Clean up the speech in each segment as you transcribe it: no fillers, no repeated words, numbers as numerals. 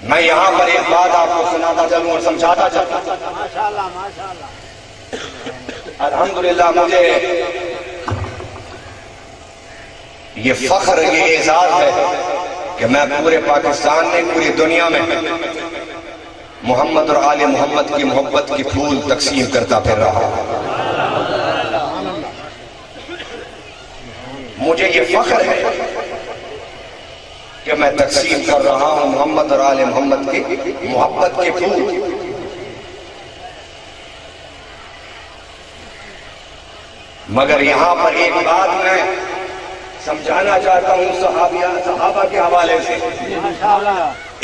میں یہاں پر ایک بات آپ کو سناتا چلوں اور سمجھاتا چلوں. ماشاءاللہ ماشاءاللہ. الحمدللہ مجھے یہ فخر، یہ اعزاز ہے کہ میں پورے پاکستان میں، پوری دنیا میں محمد اور آل محمد کی محبت کی پھول تقسیم کرتا پھر رہا ہوں. مجھے یہ فخر ہے کہ میں تقسیم کر رہا ہوں محمد اور آل محمد کی محبت کے پھول. مگر یہاں پر ایک بات میں سمجھانا چاہتا ہوں صحابہ کے حوالے سے،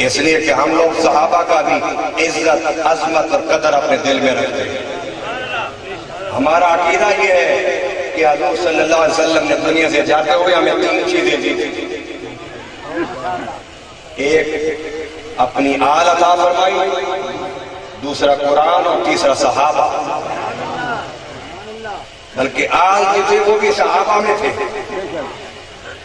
اس لیے کہ ہم لوگ صحابہ کا بھی عزت، عظمت اور قدر اپنے دل میں رکھتے ہیں. ہمارا عقیدہ یہ ہے کہ حضور صلی اللہ علیہ وسلم نے دنیا سے جاتے ہوئے ہمیں 3 چیزیں دی تھی. ایک اپنی آل عطا فرمائی، دوسرا قرآن اور تیسرا صحابہ. بلکہ آل جو تھے وہ بھی صحابہ میں تھے،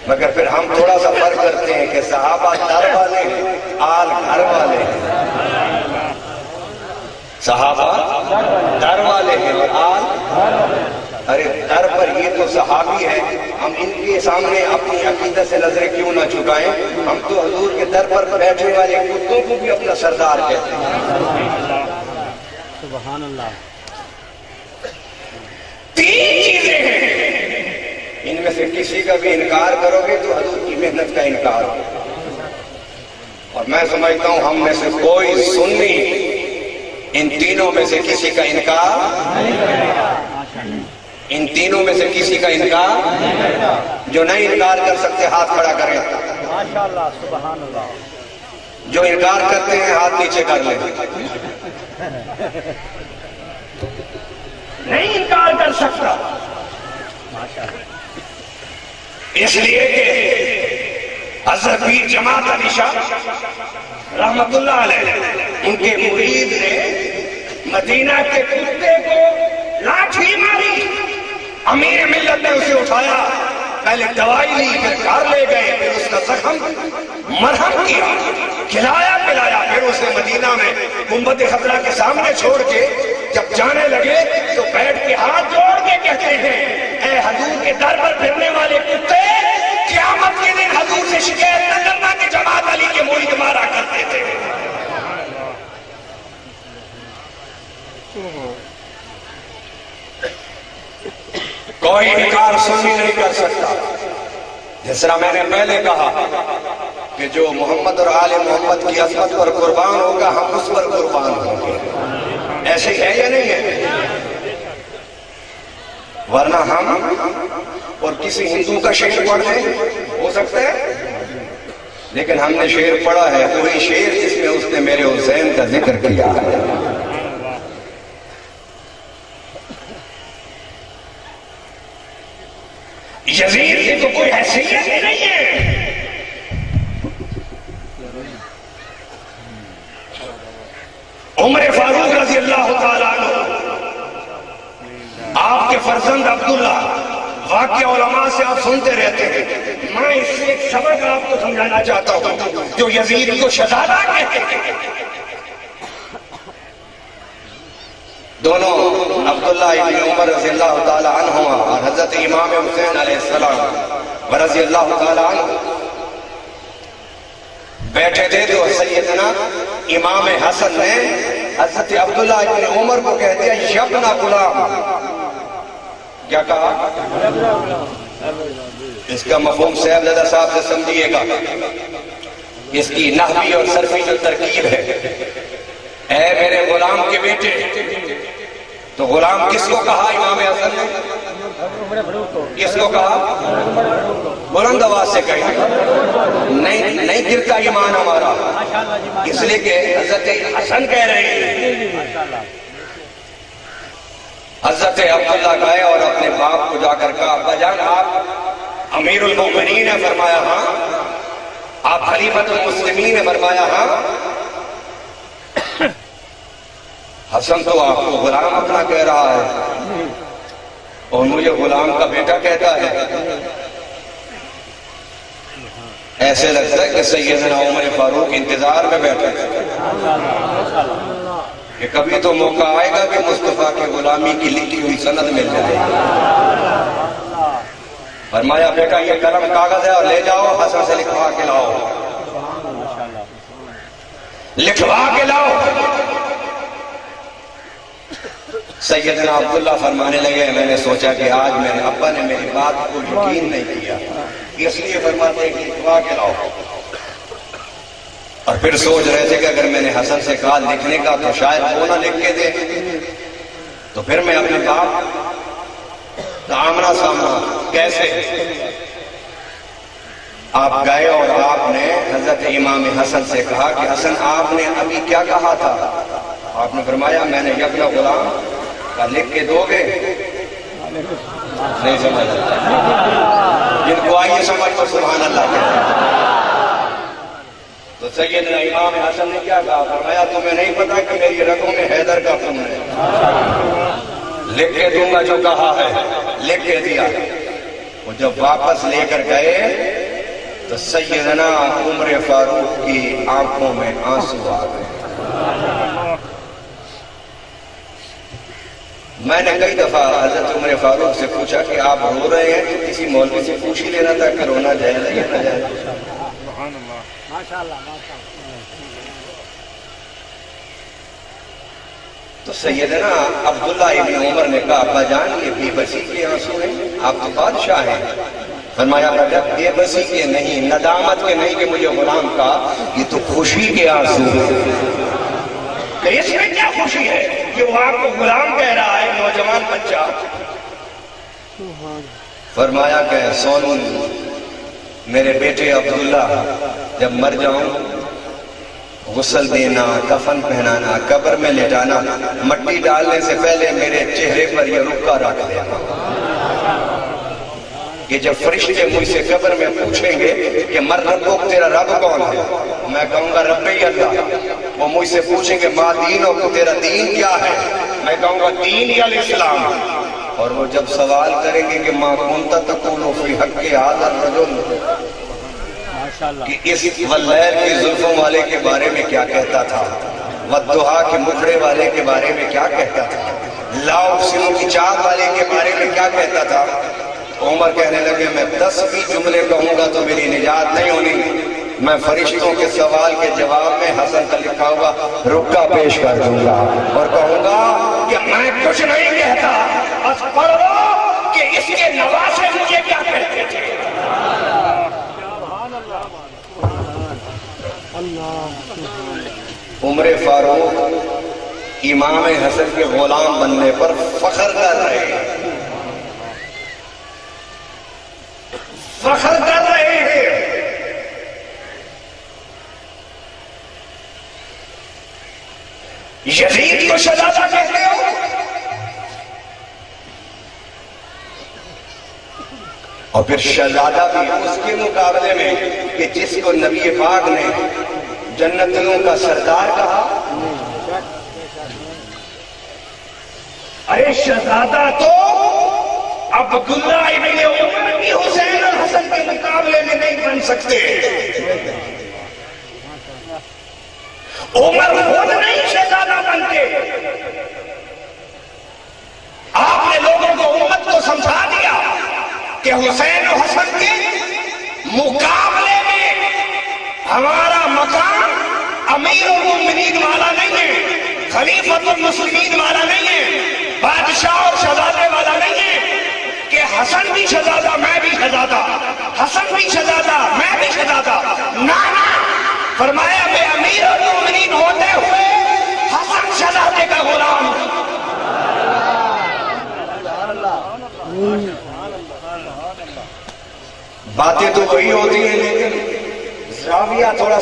مگر پھر ہم تھوڑا سا فرق کرتے ہیں کہ صحابہ در والے ہیں، آل گھر والے ہیں. صحابہ در والے ہیں اور آل، ارے در پر یہ تو صحابی ہے، ہم ان کے سامنے اپنی عقیدت سے نظریں کیوں نہ چکائیں؟ ہم تو حضور کے در پر بیٹھنے والے کتوں کو بھی اپنا سردار کہتے ہیں. سبحان اللہ. 3 چیزیں ہیں، ان میں سے کسی کا بھی انکار کرو گے تو حضور کی محنت کا انکار ہو. اور میں سمجھتا ہوں ہم میں سے کوئی سنی ان تینوں میں سے کسی کا انکار، ان تینوں میں سے کسی کا انکار، جو نہیں انکار کر سکتے ہاتھ کھڑا کریں. ماشاءاللہ سبحان اللہ. جو انکار کرتے ہیں ہاتھ نیچے کر لیں. نہیں انکار کر سکتا، اس لیے کہ حضرت پیر جماعت علی شاہ رحمت اللہ علیہ ان کے مرید نے مدینہ کے کتے کو لاٹھی ماری، امیر ملت نے اسے اٹھایا، پہلے دوائی لی، پھر گھر لے گئے، پھر اس کا زخم مرہم کیا، کھلایا پلایا، پھر اسے مدینہ میں گنبد خضرا کے سامنے چھوڑ کے جب جانے لگے تو بیٹھ کے ہاتھ جوڑ کے کہتے ہیں اے حضور کے در پر پھرنے والے کتے، قیامت کے دن حضور سے شکایت نہ کرنا کہ جماعت علی کے مرید مارا کرتے تھے. کوئی انکار سنی نہیں کر سکتا. جس طرح میں نے پہلے کہا کہ جو محمد اور آل محمد کی عظمت پر قربان ہوگا ہم اس پر قربان ہوں گے. ایسے ہے یا نہیں ہے؟ ورنہ ہم اور کسی ہندو کا شعر پڑھ لیں ہو سکتا ہے، لیکن ہم نے شعر پڑھا ہے وہی شعر جس میں اس نے میرے حسین کا ذکر کیا ہے. یزید کی تو کوئی حیثیت ہی نہیں ہے. عمر فاروق رضی اللہ تعالیٰ عنہ، آپ کے فرزند عبداللہ، واقعہ علماء سے آپ سنتے رہتے ہیں. میں اس سے ایک سبق آپ کو سمجھانا چاہتا ہوں. جو یزید کو شہزادہ کہتے ہیں، دونوں عبداللہ ابن عمر رضی اللہ تعالیٰ عنہما اور حضرت امام حسین علیہ السلام رضی اللہ تعالیٰ عنہ بیٹھے تھے تو سیدنا امام حسن نے حضرت عبداللہ ابن عمر کو کہہ دیا یبن غلام. کیا کہا؟ اس کا مفہوم صاحب زدہ صاحب سے سمجھیے گا. اس کی نحوی اور صرفی جو ترکیب ہے، اے میرے غلام کے بیٹے. تو غلام کس کو کہا امام حسن نے؟ کس کو کہا؟ بلند آواز سے کہیں. نہیں گرتا ایمان ہمارا، اس لیے کہ حضرت حسن کہہ رہے ہیں. حضرت عبداللہ گئے اور اپنے باپ کو جا کر کہا ابا جان آپ امیر المومنین ہے؟ فرمایا ہاں. آپ خلیفۃ المسلمین ہے؟ فرمایا ہاں. حسن تو آپ کو غلام اپنا کہہ رہا ہے اور مجھے غلام کا بیٹا کہتا ہے. ایسے لگتا ہے کہ سیدنا عمر فاروق انتظار میں بیٹھے کہ کبھی تو موقع آئے گا کہ مصطفیٰ کے غلامی کی لکھی ہوئی سند مل جائے. فرمایا بیٹا یہ قلم کاغذ ہے اور لے جاؤ حسن سے لکھوا کے لاؤ, لکھوا کے لاؤ. سیدنا عبداللہ فرمانے لگے میں نے سوچا کہ آج میرے ابا نے میری بات کو یقین نہیں کیا, اس لیے فرماتے ہیں کہ لکھوا کے لاؤ. اور پھر سوچ رہے تھے کہ اگر میں نے حسن سے کہا لکھنے کا تو شاید وہ نہ لکھ کے دے, تو پھر میں اپنے باپ کا آمنا سامنا کیسے. آپ گئے اور آپ نے حضرت امام حسن سے کہا کہ حسن آپ نے ابھی کیا کہا تھا؟ آپ نے فرمایا میں نے یکنا غلام کا لکھ کے دو گے. نہیں سمجھ, جن کو آئیے سمجھ تو سبحان اللہ کہتے ہیں. تو سیدنا امام حسن نے کیا کہا؟ فرمایا تمہیں نہیں پتا کہ میری رگوں میں حیدر کا خون ہے, لکھ کے دوں گا جو کہا ہے, لکھ کے دیا. وہ جب واپس لے کر گئے تو سیدنا عمر فاروق کی آنکھوں میں آنسو آ گئے. میں نے کئی دفعہ حضرت عمر فاروق سے پوچھا کہ آپ رو رہے ہیں تو کسی مولوی سے پوچھ ہی لینا تھا کہ رونا جائز ہے یا نہ جائز. تو سیدنا عبداللہ ابن عمر نے کہا ابا جان یہ بے بسی کے آنسو ہیں, آپ تو بادشاہ ہیں. فرمایا بیٹا بے بسی کے نہیں, ندامت کے نہیں کہ مجھے غلام کہا, یہ تو خوشی کے آنسو ہیں. اس میں کیا خوشی ہے کہ وہ آپ کو غلام کہہ رہا ہے, نوجوان بچہ. فرمایا کہ سون میرے بیٹے عبداللہ جب مر جاؤں غسل دینا, کفن پہنانا, قبر میں لٹانا, مٹی ڈالنے سے پہلے میرے چہرے پر یہ رکا رکھ دینا کہ جب فرشتے مجھ سے قبر میں پوچھیں گے کہ مر ربک تیرا رب کون ہے, میں کہوں گا رب اللہ. وہ مجھ سے پوچھیں گے ما دینک تیرا دین کیا ہے, میں کہوں گا دین یا الاسلام. اور وہ جب سوال کریں گے کہ ما کنت تقول فی حق ھذا الرجل, کہ اس واللیل کی زلفوں والے کے بارے میں کیا کہتا تھا, والضحیٰ کے مکھڑے والے کے بارے میں کیا کہتا تھا, لا اقسم کی چاند والے کے بارے میں کیا کہتا تھا. عمر کہنے لگے میں 10 بھی جملے کہوں گا تو میری نجات نہیں ہونی. میں فرشتوں کے سوال کے جواب میں حسن کا لکھا ہوا رکا پیش کر دوں گا اور کہوں گا کہ میں کچھ نہیں کہتا, بس پڑھ لو کہ اس کے نواسے مجھے کیا کہتے تھے. عمر فاروق امام حسن کے غلام بننے پر فخر کر رہے ہیں, فخر کر رہے ہیں. یزید کو شہزادہ کہتے ہو, اور پھر شہزادہ بھی اس کے مقابلے میں کہ جس کو نبی پاک نے جنتیوں کا سردار کہا. ارے شہزادہ تو عبداللہ ابن عمر بھی حسین اور حسن کے مقابلے میں نہیں بن سکتے. عمر خود نہیں شہزادہ بنتے. آپ نے لوگوں کو امت کو سمجھا دیا کہ حسین و حسن کے مقابلے میں ہمارا مقام امیر المومنین والا نہیں ہے, خلیفۃ المسلمین والا نہیں ہے, بادشاہ اور شہزادے والا نہیں ہے کہ حسن بھی شہزادہ میں بھی شہزادہ, حسن بھی شہزادہ میں بھی شہزادہ. نہ فرمایا میں امیر المومنین ہوتے ہوئے حسن شہزادے کا غلام. باتیں تو وہی ہوتی ہیں لیکن زاویہ تھوڑا